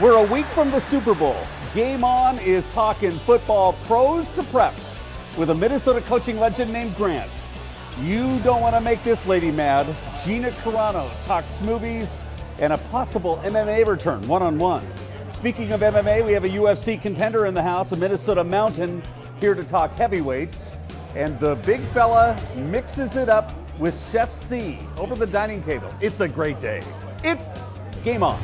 We're a week from the Super Bowl. Game On is talking football pros to preps with a Minnesota coaching legend named Grant. You don't want to make this lady mad. Gina Carano talks movies and a possible MMA return one-on-one. Speaking of MMA, we have a UFC contender in the house, a Minnesota Mountain, here to talk heavyweights. And the big fella mixes it up with Chef C over the dining table. It's a great day. It's Game On.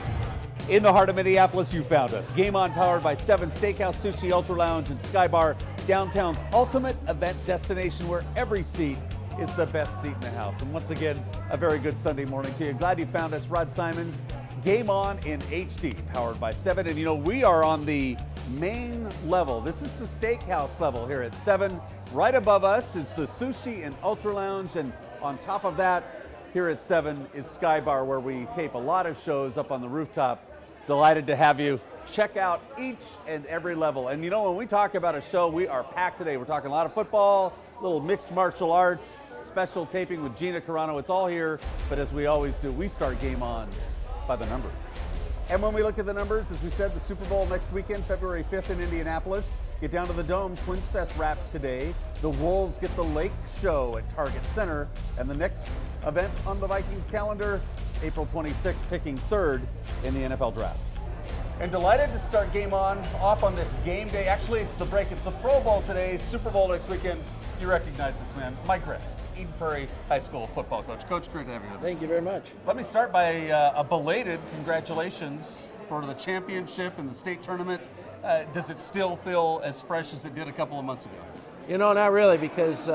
In the heart of Minneapolis, you found us. Game On, powered by 7 Steakhouse, Sushi, Ultralounge, and Skybar, downtown's ultimate event destination where every seat is the best seat in the house. And once again, a very good Sunday morning to you. Glad you found us. Rod Simons, Game On in HD, powered by 7. And you know, we are on the main level. This is the Steakhouse level here at 7. Right above us is the Sushi and Ultralounge, and on top of that, here at 7 is Skybar, where we tape a lot of shows up on the rooftop. Delighted to have you check out each and every level. And you know, when we talk about a show, we are packed today. We're talking a lot of football, a little mixed martial arts, special taping with Gina Carano. It's all here, but as we always do, we start Game On by the numbers. And when we look at the numbers, as we said, the Super Bowl next weekend, February 5th in Indianapolis. Get down to the Dome, Twins Fest wraps today. The Wolves get the Lake Show at Target Center. And the next event on the Vikings calendar, April 26th, picking third in the NFL Draft. And delighted to start Game On off on this game day. Actually, it's the break. It's the Pro Bowl today, Super Bowl next weekend. You recognize this man, Mike Griess, Eden Prairie High School football coach. Coach, great to have you with us. Thank you very much. Let me start by a belated congratulations for the championship and the state tournament. Does it still feel as fresh as it did a couple of months ago? You know, not really, because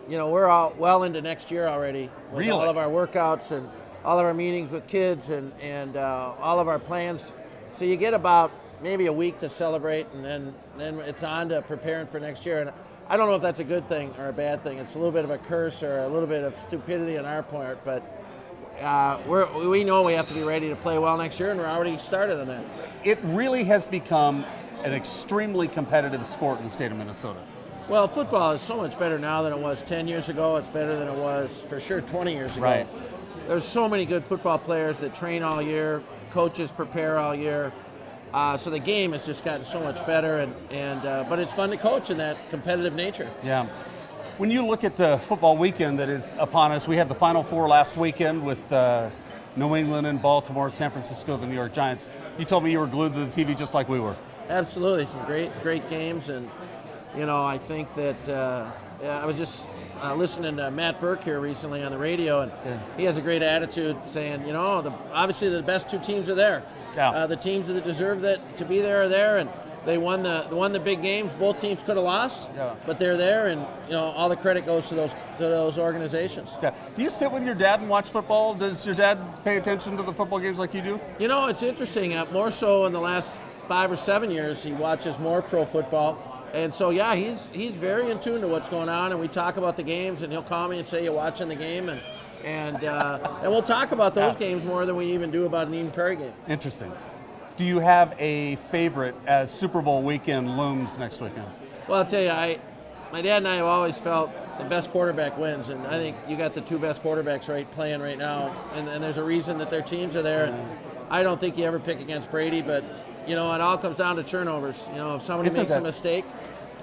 we're all well into next year already with Really? all of our workouts and all of our meetings with kids and all of our plans. So you get about maybe a week to celebrate, and then it's on to preparing for next year. And I don't know if that's a good thing or a bad thing. It's a little bit of a curse or a little bit of stupidity on our part, but we know we have to be ready to play well next year, and we're already started on that. It really has become an extremely competitive sport in the state of Minnesota. Well, football is so much better now than it was 10 years ago. It's better than it was, for sure, 20 years ago. Right. There's so many good football players that train all year, coaches prepare all year. So the game has just gotten so much better, but it's fun to coach in that competitive nature. Yeah. When you look at the football weekend that is upon us, we had the Final Four last weekend with New England and Baltimore, San Francisco, the New York Giants. You told me you were glued to the TV just like we were. Absolutely, some great games, and I think that I was just listening to Matt Burke here recently on the radio, and he has a great attitude, saying, obviously the best two teams are there. Yeah. The teams that deserve to be there are there, and they won the big games. Both teams could have lost, but they're there, and all the credit goes to those organizations. Yeah. Do you sit with your dad and watch football? Does your dad pay attention to the football games like you do? It's interesting. More so in the last 5 or 7 years, he watches more pro football. And so, he's very in tune to what's going on, and we talk about the games, and he'll call me and say, "You're watching the game," and we'll talk about those games more than we even do about an Eden Prairie game. Interesting. Do you have a favorite as Super Bowl weekend looms next weekend? Well, I'll tell you, my dad and I have always felt the best quarterback wins, and I think you got the two best quarterbacks playing right now, and there's a reason that their teams are there. And I don't think you ever pick against Brady, but it all comes down to turnovers. If somebody makes a mistake,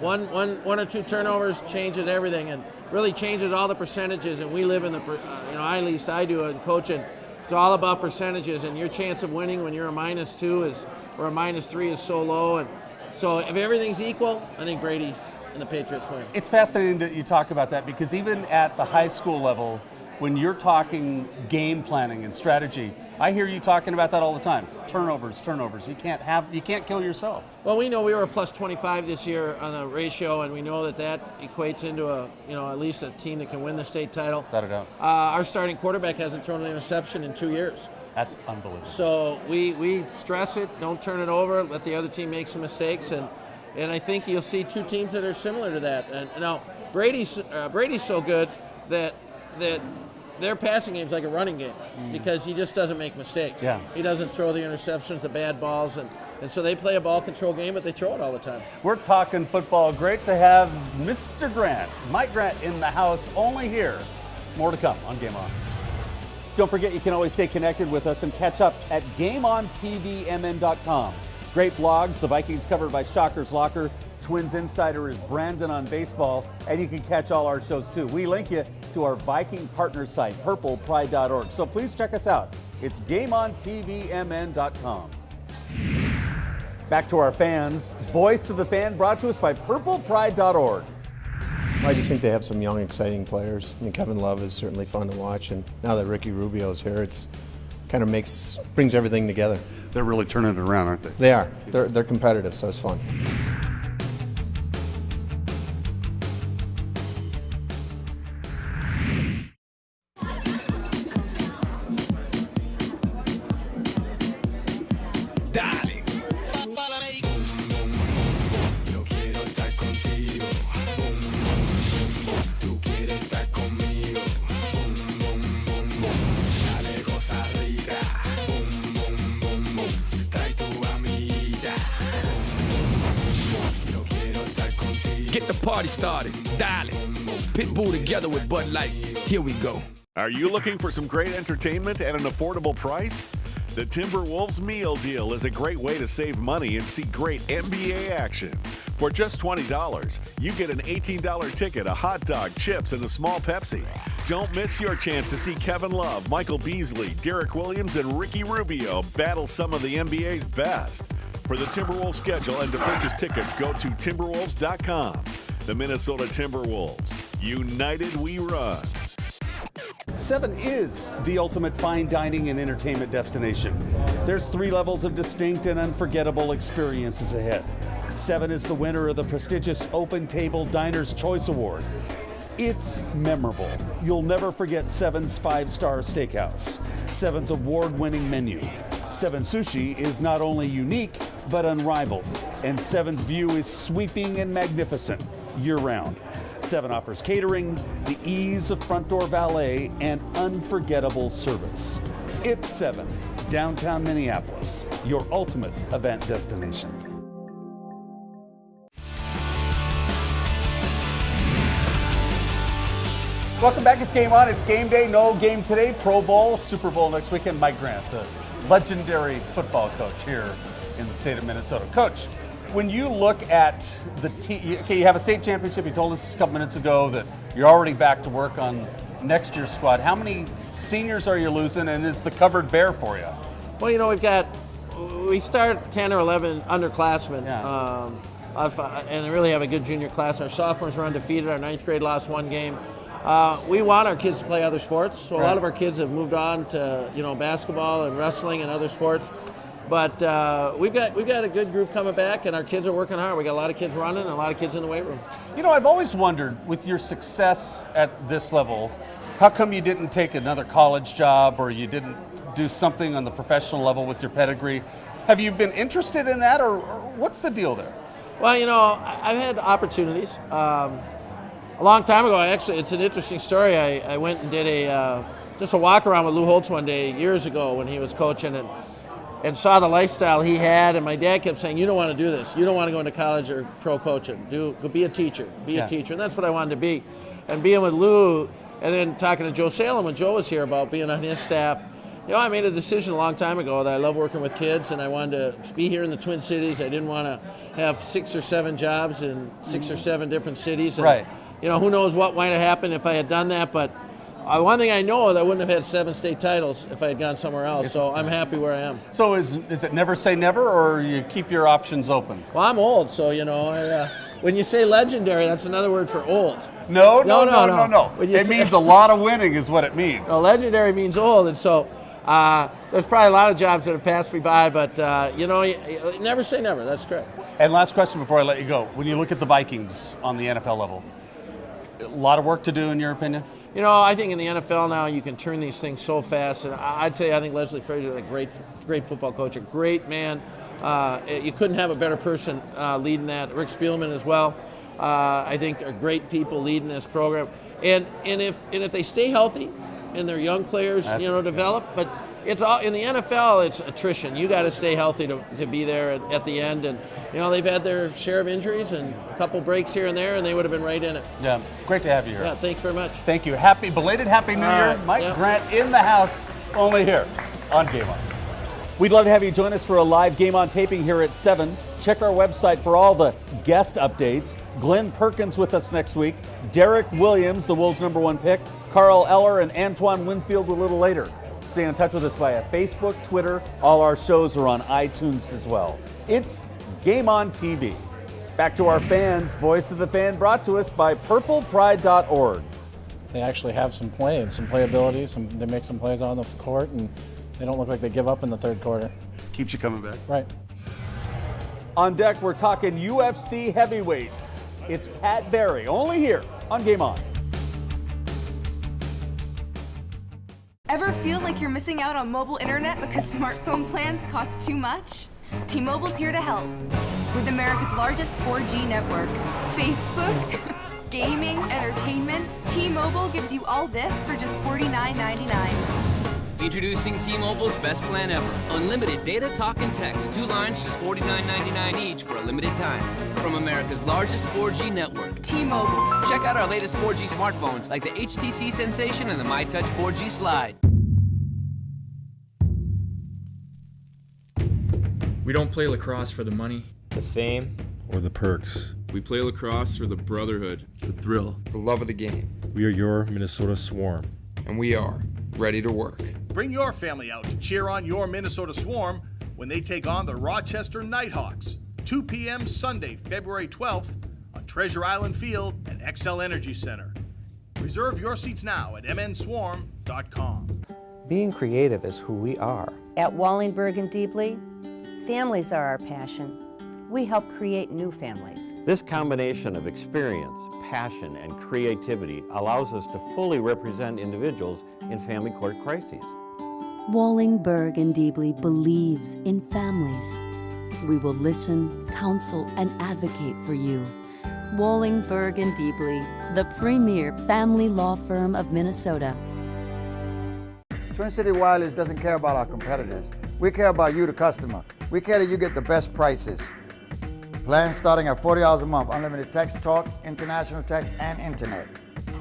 one or two turnovers changes everything, and really changes all the percentages. And we live in at least I do in coaching. It's all about percentages, and your chance of winning when you're a -2 or a -3 is so low. And so if everything's equal, I think Brady and the Patriots win. It's fascinating that you talk about that, because even at the high school level, when you're talking game planning and strategy, I hear you talking about that all the time. Turnovers. You can't kill yourself. Well, we know we were a +25 this year on the ratio, and we know that equates into at least a team that can win the state title. Without a doubt. Our starting quarterback hasn't thrown an interception in 2 years. That's unbelievable. So we stress it, don't turn it over, let the other team make some mistakes, and I think you'll see two teams that are similar to that. And now Brady's so good that their passing game is like a running game, because he just doesn't make mistakes. Yeah. He doesn't throw the interceptions, the bad balls, and so they play a ball control game, but they throw it all the time. We're talking football. Great to have Mr. Grant, Mike Grant, in the house. Only here. More to come on Game On. Don't forget, you can always stay connected with us and catch up at GameOnTVMN.com. Great blogs, the Vikings covered by Shocker's Locker. Twins Insider is Brandon on baseball, and you can catch all our shows too. We link you to our Viking partner site, purplepride.org. So please check us out. It's GameOnTVMN.com. Back to our fans. Voice of the Fan brought to us by purplepride.org. I just think they have some young, exciting players. I mean, Kevin Love is certainly fun to watch, and now that Ricky Rubio's here, it's kind of brings everything together. They're really turning it around, aren't they? They are. They're competitive, so it's fun. Get the party started. Dale. Pitbull together with Bud Light. Here we go. Are you looking for some great entertainment at an affordable price? The Timberwolves Meal Deal is a great way to save money and see great NBA action. For just $20, you get an $18 ticket, a hot dog, chips, and a small Pepsi. Don't miss your chance to see Kevin Love, Michael Beasley, Derek Williams, and Ricky Rubio battle some of the NBA's best. For the Timberwolves schedule and to purchase tickets, go to Timberwolves.com. The Minnesota Timberwolves. United we run. 7 is the ultimate fine dining and entertainment destination. There's 3 levels of distinct and unforgettable experiences ahead. 7 is the winner of the prestigious Open Table Diners Choice Award. It's memorable. You'll never forget 7's 5-star steakhouse, 7's award-winning menu. 7 Sushi is not only unique, but unrivaled. And 7's view is sweeping and magnificent year-round. 7 offers catering, the ease of front door valet, and unforgettable service. It's 7, downtown Minneapolis, your ultimate event destination. Welcome back. It's Game On. It's game day. No game today. Pro Bowl, Super Bowl next weekend. Mike Grant, the legendary football coach here in the state of Minnesota. Coach, when you look at the team, okay, you have a state championship. You told us a couple minutes ago that you're already back to work on next year's squad. How many seniors are you losing, and is the cupboard bare for you? Well, you know, we start 10 or 11 underclassmen. Yeah. And really have a good junior class. Our sophomores are undefeated. Our 9th grade lost 1 game. We want our kids to play other sports, so a lot of our kids have moved on to basketball and wrestling and other sports. But we've got a good group coming back, and our kids are working hard. We got a lot of kids running and a lot of kids in the weight room. You know, I've always wondered, with your success at this level, how come you didn't take another college job or you didn't do something on the professional level with your pedigree? Have you been interested in that, or what's the deal there? Well, you know, I've had opportunities. A long time ago, it's an interesting story. I went and did just a walk around with Lou Holtz one day years ago when he was coaching and saw the lifestyle he had. And my dad kept saying, "You don't want to do this. You don't want to go into college or pro coaching. Be a teacher. Be a teacher." And that's what I wanted to be. And being with Lou, and then talking to Joe Salem when Joe was here about being on his staff. You know, I made a decision a long time ago that I love working with kids, and I wanted to be here in the Twin Cities. I didn't want to have 6 or 7 jobs in 6 or 7 different cities. And, right. You know, who knows what might have happened if I had done that, but one thing I know is I wouldn't have had 7 state titles if I had gone somewhere else, so I'm happy where I am. So is it never say never, or you keep your options open? Well, I'm old, so, when you say legendary, that's another word for old. No. It It means a lot of winning is what it means. Well, legendary means old, and so there's probably a lot of jobs that have passed me by, but, never say never. That's correct. And last question before I let you go. When you look at the Vikings on the NFL level, a lot of work to do in your opinion? You know, I think in the NFL now you can turn these things so fast, and I'd tell you, I think Leslie Frazier is a great football coach, a great man. You couldn't have a better person leading that. Rick Spielman as well. I think are great people leading this program. And if they stay healthy and their young players, develop, but it's all in the NFL. It's attrition. You got to stay healthy to be there at the end. And they've had their share of injuries and a couple breaks here and there, and they would have been right in it. Yeah, great to have you here. Yeah, thanks very much. Thank you. Belated Happy New Year, Mike Grant in the house. Only here on Game On. We'd love to have you join us for a live Game On taping here at 7. Check our website for all the guest updates. Glenn Perkins with us next week. Derek Williams, the Wolves' #1 pick. Carl Eller and Antoine Winfield a little later. Stay in touch with us via Facebook, Twitter. All our shows are on iTunes as well. It's Game On TV. Back to our fans. Voice of the Fan brought to us by purplepride.org. They actually have some play and some playability. They make some plays on the court, and they don't look like they give up in the third quarter. Keeps you coming back. Right. On deck, we're talking UFC Heavyweights. It's Pat Barry, only here on Game On. Ever feel like you're missing out on mobile internet because smartphone plans cost too much? T-Mobile's here to help. With America's largest 4G network, Facebook, gaming, entertainment, T-Mobile gives you all this for just $49.99. Introducing T-Mobile's best plan ever. Unlimited data, talk, and text. 2 lines, just $49.99 each for a limited time. From America's largest 4G network. T-Mobile. Check out our latest 4G smartphones like the HTC Sensation and the MyTouch 4G Slide. We don't play lacrosse for the money, the fame, or the perks. We play lacrosse for the brotherhood, the thrill, the love of the game. We are your Minnesota Swarm. And we are ready to work. Bring your family out to cheer on your Minnesota Swarm when they take on the Rochester Nighthawks. 2 p.m. Sunday, February 12th on Treasure Island Field and XL Energy Center. Reserve your seats now at mnswarm.com. Being creative is who we are. At Wallingberg and Deeply, families are our passion. We help create new families. This combination of experience, passion, and creativity allows us to fully represent individuals in family court crises. Wallingberg and Deeply believes in families. We will listen, counsel, and advocate for you. Wallingberg and Deeply, the premier family law firm of Minnesota. Twin City Wireless doesn't care about our competitors. We care about you, the customer. We care that you get the best prices. Plans starting at $40 a month, unlimited text, talk, international text, and internet.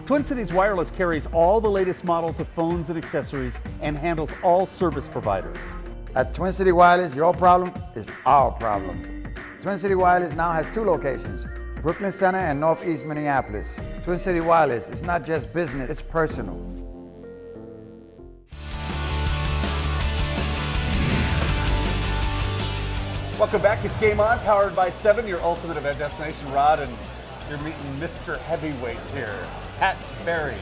Twin Cities Wireless carries all the latest models of phones and accessories and handles all service providers. At Twin City Wireless, your problem is our problem. Twin City Wireless now has 2 locations, Brooklyn Center and Northeast Minneapolis. Twin City Wireless, it's not just business, it's personal. Welcome back. It's Game On, powered by 7, your ultimate event destination. Rod, and you're meeting Mr. Heavyweight here, Pat Barry.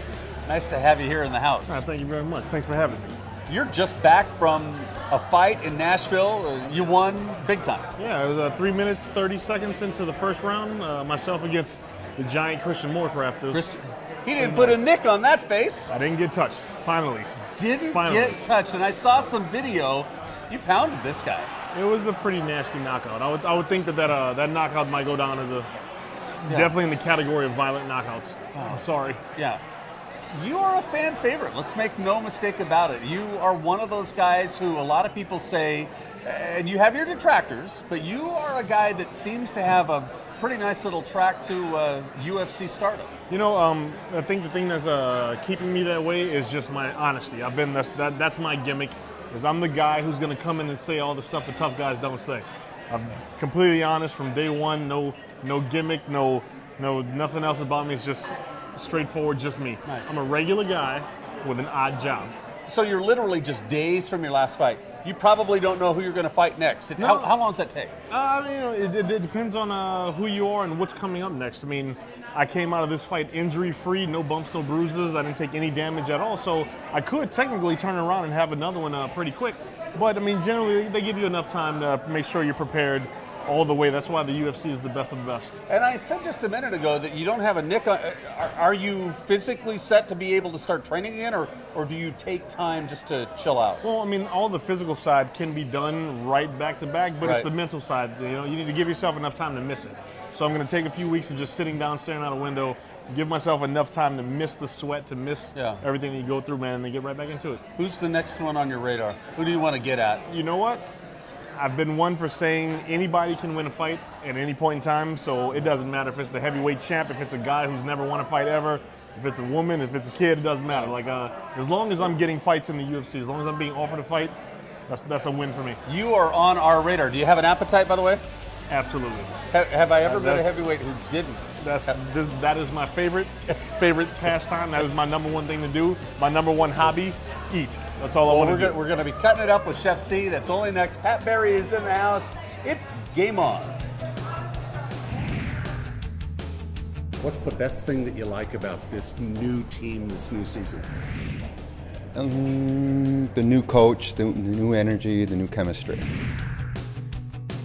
Nice to have you here in the house. Thank you very much. Thanks for having me. You're just back from a fight in Nashville. You won big time. Yeah, it was 3 minutes, 30 seconds into the first round. Myself against the giant Christian Moorcraft. He didn't put a nick on that face. I didn't get touched, finally. Didn't get touched, and I saw some video. You pounded this guy. It was a pretty nasty knockout. I would think that knockout might go down as definitely in the category of violent knockouts. Oh. I'm sorry. Yeah. You are a fan favorite. Let's make no mistake about it. You are one of those guys who a lot of people say, and you have your detractors, but you are a guy that seems to have a pretty nice little track to UFC stardom. You know, I think the thing that's keeping me that way is just my honesty. That's my gimmick. Is I'm the guy who's going to come in and say all the stuff the tough guys don't say. I'm completely honest from day one. No gimmick. No nothing else about me. It's just straightforward, just me. Nice. I'm a regular guy with an odd job. So you're literally just days from your last fight. You probably don't know who you're going to fight next. No. How long does that take? It depends on who you are and what's coming up next. I mean, I came out of this fight injury-free, no bumps, no bruises. I didn't take any damage at all. So I could technically turn around and have another one pretty quick. But, I mean, generally, they give you enough time to make sure you're prepared all the way. That's why the UFC is the best of the best. And I said just a minute ago that you don't have a nick on. Are you physically set to be able to start training again, or do you take time just to chill out? Well, I mean, all the physical side can be done right back to back, but it's the mental side. You know, you need to give yourself enough time to miss it. So I'm going to take a few weeks of just sitting down, staring out a window, give myself enough time to miss the sweat, to miss everything that you go through, man, and then get right back into it. Who's the next one on your radar? Who do you want to get at? You know what? I've been one for saying anybody can win a fight at any point in time, so it doesn't matter if it's the heavyweight champ, if it's a guy who's never won a fight ever. If it's a woman, if it's a kid, it doesn't matter. Like, as long as I'm getting fights in the UFC, as long as I'm being offered a fight, that's a win for me. You are on our radar. Do you have an appetite, by the way? Absolutely. Have I ever met a heavyweight who didn't? That is my favorite pastime. That is my number one thing to do. My number one hobby, eat. That's all I want to do. We're going to be cutting it up with Chef C. That's only next. Pat Barry is in the house. It's game on. What's the best thing that you like about this new team, this new season? The new coach, the new energy, the new chemistry.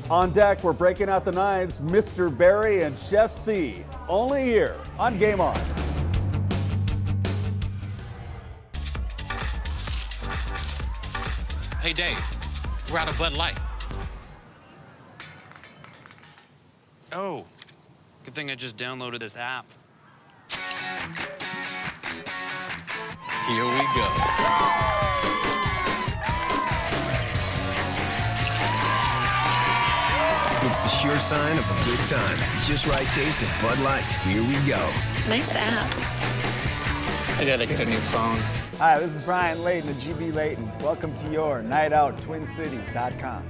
On deck, we're breaking out the knives, Mr. Barry and Chef C. Only here on Game On. Hey, Dave, we're out of Bud Light. Oh, good thing I just downloaded this app. Here we go. It's the sure sign of a good time. Just right taste of Bud Light. Here we go. Nice app. I gotta get a new phone. Hi, this is Brian Layton of GB Layton. Welcome to your Night Out TwinCities.com.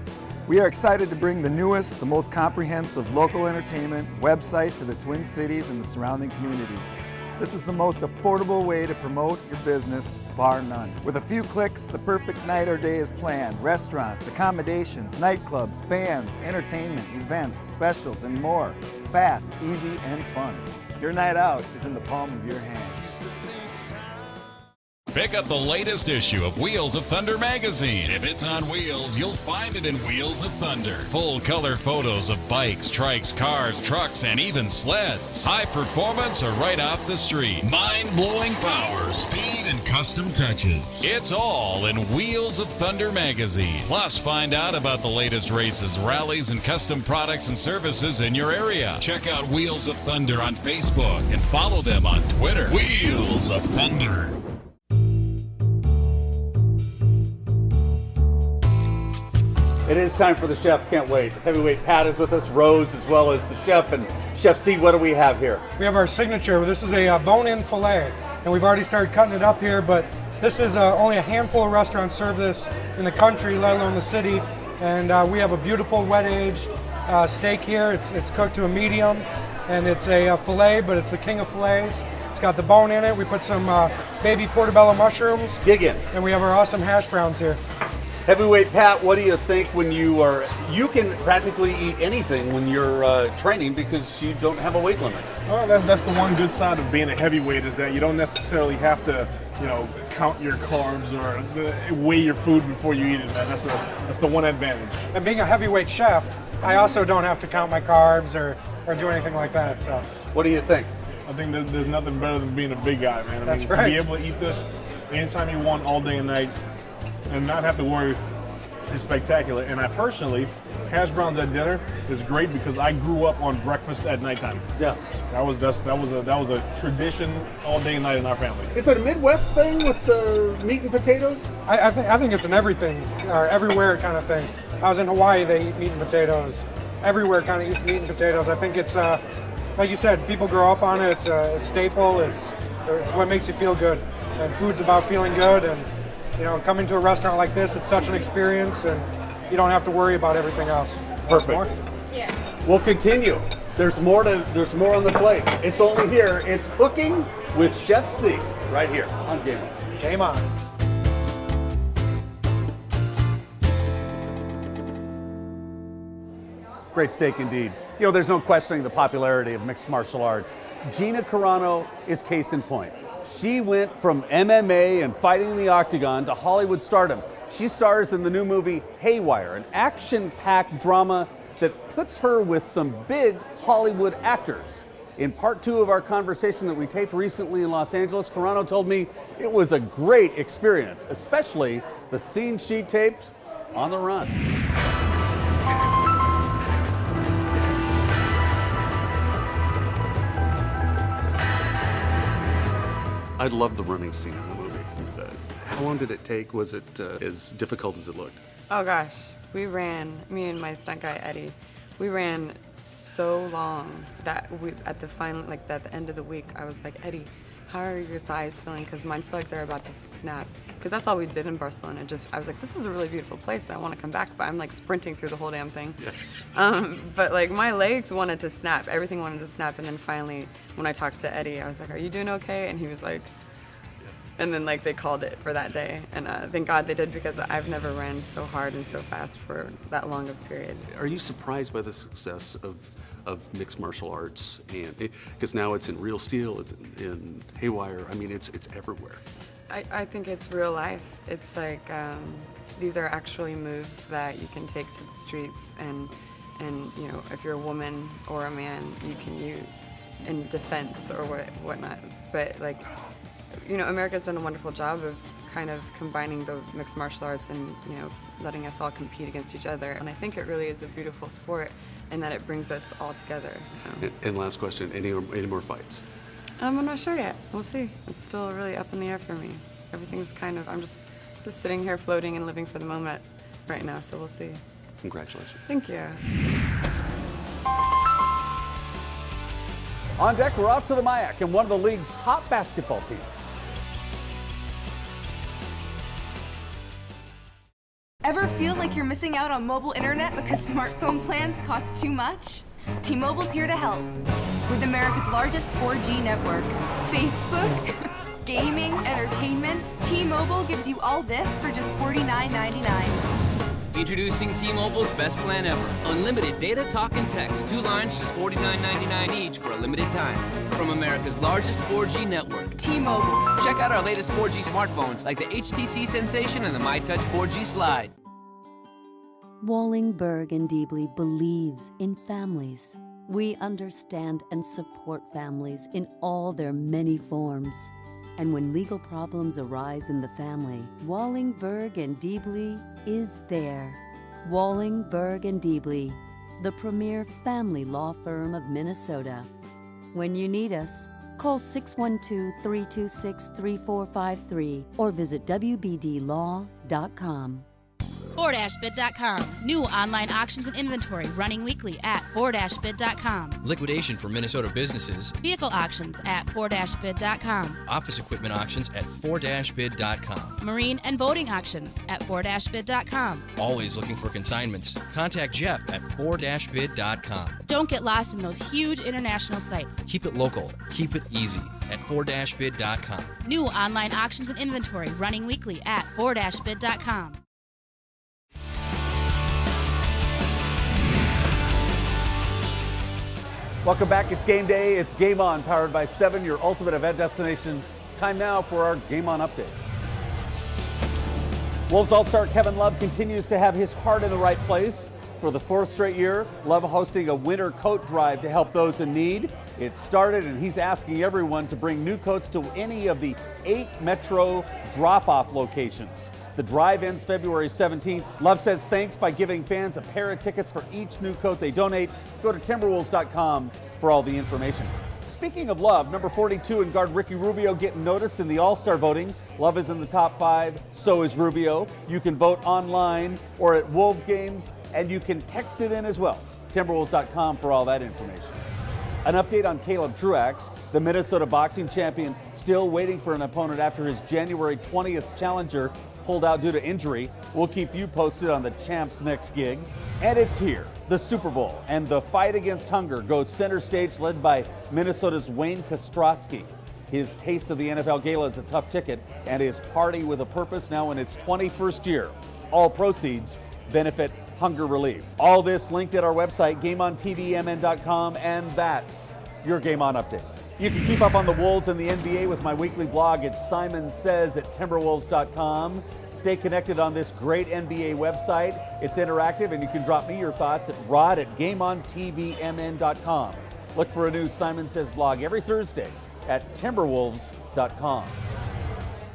We are excited to bring the newest, the most comprehensive local entertainment website to the Twin Cities and the surrounding communities. This is the most affordable way to promote your business, bar none. With a few clicks, the perfect night or day is planned. Restaurants, accommodations, nightclubs, bands, entertainment, events, specials, and more. Fast, easy, and fun. Your night out is in the palm of your hand. Pick up the latest issue of Wheels of Thunder magazine. If it's on wheels, you'll find it in Wheels of Thunder. Full color photos of bikes, trikes, cars, trucks, and even sleds. High performance or right off the street. Mind-blowing power, speed, and custom touches. It's all in Wheels of Thunder magazine. Plus, find out about the latest races, rallies, and custom products and services in your area. Check out Wheels of Thunder on Facebook and follow them on Twitter. Wheels of Thunder. It is time for the chef. Can't wait. Heavyweight Pat is with us, Rose, as well as the chef. And Chef C, what do we have here? We have our signature. This is a bone-in filet, and we've already started cutting it up here, but this is only a handful of restaurants serve this in the country, let alone the city. And we have a beautiful wet-aged steak here. It's cooked to a medium, and it's a filet, but it's the king of fillets. It's got the bone in it. We put some baby portobello mushrooms. Dig in. And we have our awesome hash browns here. Heavyweight Pat, what do you think when you can practically eat anything when you're training because you don't have a weight limit? Well, that's the one good side of being a heavyweight is that you don't necessarily have to, count your carbs or weigh your food before you eat it, man. That's the one advantage. And being a heavyweight chef, I also don't have to count my carbs or do anything like that. So, what do you think? I think there's nothing better than being a big guy, man. That's right. To be able to eat this anytime you want, all day and night, and not have to worry is spectacular. And I personally, hash browns at dinner is great because I grew up on breakfast at nighttime. Yeah, that was a tradition all day and night in our family. Is that a Midwest thing with the meat and potatoes? I think it's an everything or everywhere kind of thing. I was in Hawaii, they eat meat and potatoes. Everywhere kind of eats meat and potatoes. I think it's like you said, people grow up on it. It's a staple. It's what makes you feel good, and food's about feeling good. And coming to a restaurant like this, it's such an experience, and you don't have to worry about everything else. Perfect. Yeah. We'll continue. There's more on the plate. It's only here. It's Cooking with Chef C right here on Game On. Game On. Great steak indeed. There's no questioning the popularity of mixed martial arts. Gina Carano is case in point. She went from MMA and fighting in the octagon to Hollywood stardom. She stars in the new movie Haywire, an action-packed drama that puts her with some big Hollywood actors. In part 2 of our conversation that we taped recently in Los Angeles, Carano told me it was a great experience, especially the scene she taped on the run. I loved the running scene in the movie. How long did it take? Was it as difficult as it looked? Oh gosh, we ran, me and my stunt guy Eddie, we ran so long that at the end of the week, I was like, Eddie, how are your thighs feeling? Because mine feel like they're about to snap. Because that's all we did in Barcelona. I was like, this is a really beautiful place. I want to come back, but I'm like sprinting through the whole damn thing. Yeah. But like my legs wanted to snap. Everything wanted to snap. And then finally, when I talked to Eddie, I was like, are you doing okay? And he was like, and then like they called it for that day. And thank God they did, because I've never ran so hard and so fast for that long of a period. Are you surprised by the success of mixed martial arts? And because now it's in Real Steel, it's in Haywire. I mean, it's everywhere. I think it's real life. It's like these are actually moves that you can take to the streets, and you know, if you're a woman or a man, you can use in defense or whatnot. But like, you know, America's done a wonderful job of kind of combining the mixed martial arts and, you know, letting us all compete against each other. And I think it really is a beautiful sport, and that it brings us all together. And last question: any more fights? I'm not sure yet. We'll see. It's still really up in the air for me. Everything's kind of, I'm just sitting here floating and living for the moment right now, so we'll see. Congratulations. Thank you. On deck, we're off to the MIAC and one of the league's top basketball teams. Ever feel like you're missing out on mobile internet because smartphone plans cost too much? T-Mobile's here to help. With America's largest 4G network, Facebook, gaming, entertainment, T-Mobile gives you all this for just $49.99. Introducing T-Mobile's best plan ever. Unlimited data, talk, and text. 2 lines, just $49.99 each for a limited time. From America's largest 4G network. T-Mobile. Check out our latest 4G smartphones like the HTC Sensation and the MyTouch 4G Slide. Wallingberg and Diebly believes in families. We understand and support families in all their many forms. And when legal problems arise in the family, Wallingberg and Diebly is there. Wallingberg and Diebly, the premier family law firm of Minnesota. When you need us, call 612-326-3453 or visit wbdlaw.com. Ford-Bid.com. New online auctions and inventory running weekly at Ford-Bid.com. Liquidation for Minnesota businesses. Vehicle auctions at Ford-Bid.com. Office equipment auctions at Ford-Bid.com. Marine and boating auctions at Ford-Bid.com. Always looking for consignments. Contact Jeff at Ford-Bid.com. Don't get lost in those huge international sites. Keep it local. Keep it easy at Ford-Bid.com. New online auctions and inventory running weekly at Ford-Bid.com. Welcome back. It's game day. It's Game On, powered by 7, your ultimate event destination. Time now for our Game On update. Wolves All-Star Kevin Love continues to have his heart in the right place. For the 4th straight year, Love hosting a winter coat drive to help those in need. It started, and he's asking everyone to bring new coats to any of the 8 Metro drop-off locations. The drive ends February 17th. Love says thanks by giving fans a pair of tickets for each new coat they donate. Go to Timberwolves.com for all the information. Speaking of Love, number 42 and guard Ricky Rubio getting noticed in the All-Star voting. Love is in the top 5, so is Rubio. You can vote online or at Wolf Games, and you can text it in as well. Timberwolves.com for all that information. An update on Caleb Truax, the Minnesota boxing champion, still waiting for an opponent after his January 20th challenger pulled out due to injury. We'll keep you posted on the champ's next gig. And it's here, the Super Bowl, and the fight against hunger goes center stage, led by Minnesota's Wayne Kostrowski. His taste of the NFL Gala is a tough ticket, and his Party with a Purpose now in its 21st year. All proceeds benefit hunger relief. All this linked at our website, GameOnTVMN.com, and that's your Game On update. You can keep up on the Wolves and the NBA with my weekly blog at SimonSays at Timberwolves.com. Stay connected on this great NBA website. It's interactive, and you can drop me your thoughts at Rod at GameOnTVMN.com. Look for a new Simon Says blog every Thursday at Timberwolves.com.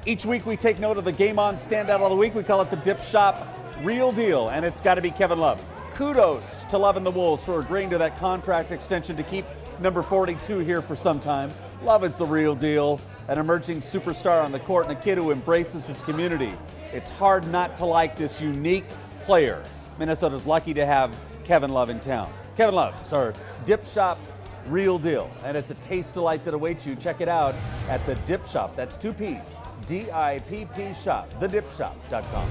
Each week we take note of the Game On standout of the week. We call it the Dip Shop Real Deal, and it's got to be Kevin Love. Kudos to Love and the Wolves for agreeing to that contract extension to keep number 42 here for some time. Love is the real deal, an emerging superstar on the court and a kid who embraces his community. It's hard not to like this unique player. Minnesota's lucky to have Kevin Love in town. Kevin Love, our Dip Shop Real deal. And it's a taste delight that awaits you. Check it out at the Dip Shop. That's 2 P's. DIPP Shop. thedipshop.com.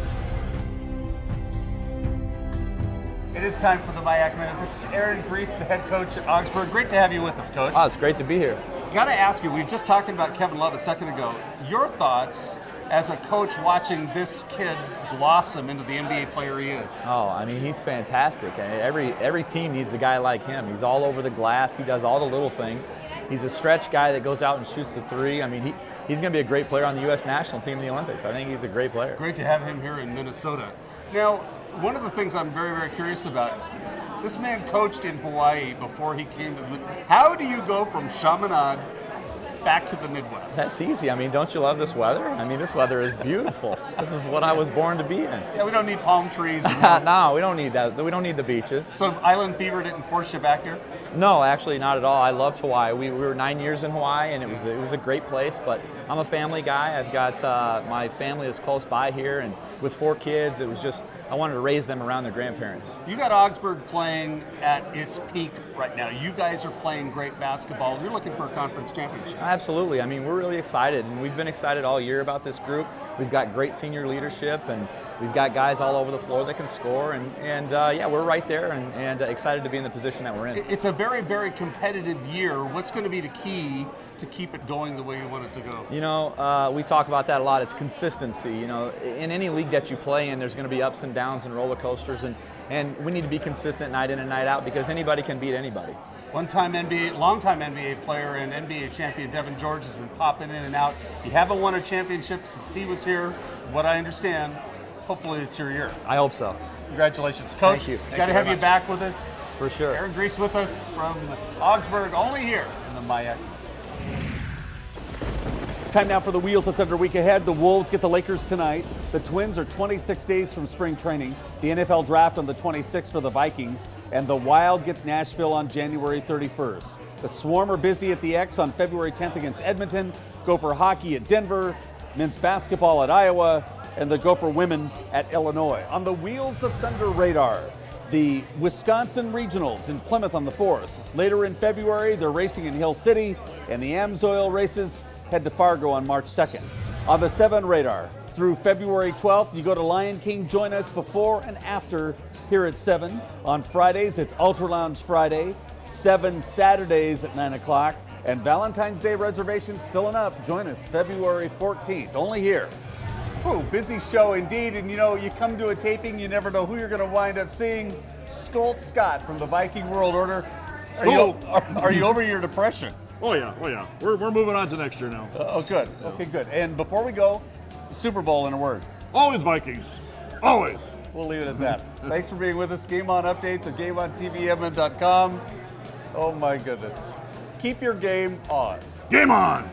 It is time for the MIAC Minute. This is Aaron Griess, the head coach at Augsburg. Great to have you with us, Coach. Oh, it's great to be here. Got to ask you, we were just talking about Kevin Love a second ago. Your thoughts as a coach watching this kid blossom into the NBA player he is? Oh, I mean, he's fantastic. I mean, every team needs a guy like him. He's all over the glass. He does all the little things. He's a stretch guy that goes out and shoots the three. I mean, he's going to be a great player on the U.S. national team in the Olympics. I think he's a great player. Great to have him here in Minnesota. Now, one of the things I'm very, very curious about, this man coached in Hawaii before he came to the Midwest. How do you go from Chaminade back to the Midwest? That's easy. I mean, don't you love this weather? I mean, this weather is beautiful. This is what I was born to be in. Yeah, we don't need palm trees. No, we don't need that. We don't need the beaches. So island fever didn't force you back here? No, actually not at all. I loved Hawaii. We were 9 years in Hawaii, and it was a great place, but I'm a family guy. I've got my family is close by here, and with 4 kids, it was just, I wanted to raise them around their grandparents. You got Augsburg playing at its peak right now. You guys are playing great basketball. You're looking for a conference championship. Absolutely. I mean, we're really excited, and we've been excited all year about this group. We've got great senior leadership, and we've got guys all over the floor that can score, and yeah, we're right there, and excited to be in the position that we're in. It's a very, very competitive year. What's going to be the key to keep it going the way you want it to go? You know, we talk about that a lot. It's consistency. You know, in any league that you play in, there's going to be ups and downs and roller coasters, and we need to be consistent night in and night out because anybody can beat anybody. Longtime NBA player and NBA champion Devin George has been popping in and out. You haven't won a championship since he was here, what I understand. Hopefully it's your year. I hope so. Congratulations, Coach. Thank you. Got to have you back with us. For sure. Aaron Griess with us from Augsburg, only here in the MIAC. Time now for the Wheels of Thunder week ahead. The Wolves get the Lakers tonight. The Twins are 26 days from spring training. The NFL draft on the 26th for the Vikings. And the Wild get Nashville on January 31st. The Swarm are busy at the X on February 10th against Edmonton. Gopher hockey at Denver. Men's basketball at Iowa. And the Gopher women at Illinois. On the Wheels of Thunder radar, the Wisconsin Regionals in Plymouth on the 4th. Later in February, they're racing in Hill City. And the AMSOIL races head to Fargo on March 2nd. On the 7 radar, through February 12th, you go to Lion King. Join us before and after here at 7. On Fridays, it's Ultralounge Friday. 7 Saturdays at 9 o'clock. And Valentine's Day reservations filling up. Join us February 14th, only here. Ooh, busy show indeed. And you know, you come to a taping, you never know who you're going to wind up seeing. Skolt Scott from the Viking World Order. Are you over your depression? Oh yeah. We're moving on to next year now. Oh, good. Okay, good. And before we go, Super Bowl in a word. Always Vikings. Always. We'll leave it at that. Thanks for being with us. Game On updates at GameOnTVMN.com. Oh my goodness. Keep your game on. Game on!